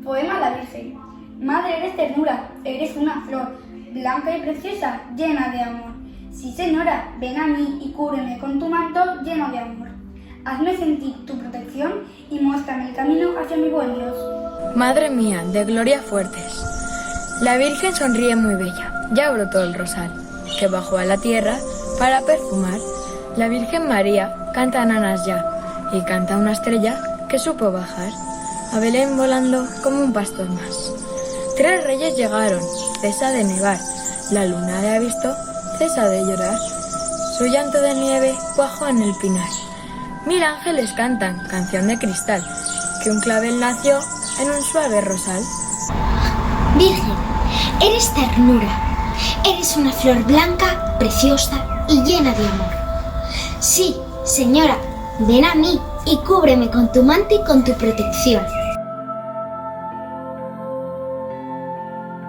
Poema a la Virgen. Madre, eres ternura, eres una flor, blanca y preciosa, llena de amor. Sí, señora, ven a mí y cúbreme con tu manto lleno de amor. Hazme sentir tu protección y muéstrame el camino hacia mi buen Dios. Madre mía, de Gloria Fuertes. La Virgen sonríe muy bella, ya brotó el rosal, que bajó a la tierra para perfumar. La Virgen María canta nanas ya, y canta una estrella que supo bajar a Belén volando como un pastor más. 3 reyes llegaron, cesa de nevar, la luna le ha visto, cesa de llorar. Su llanto de nieve cuajó en el pinar. 1000 ángeles cantan, canción de cristal, que un clavel nació en un suave rosal. Virgen, eres ternura, eres una flor blanca, preciosa y llena de amor. Sí, señora, ven a mí y cúbreme con tu manto y con tu protección.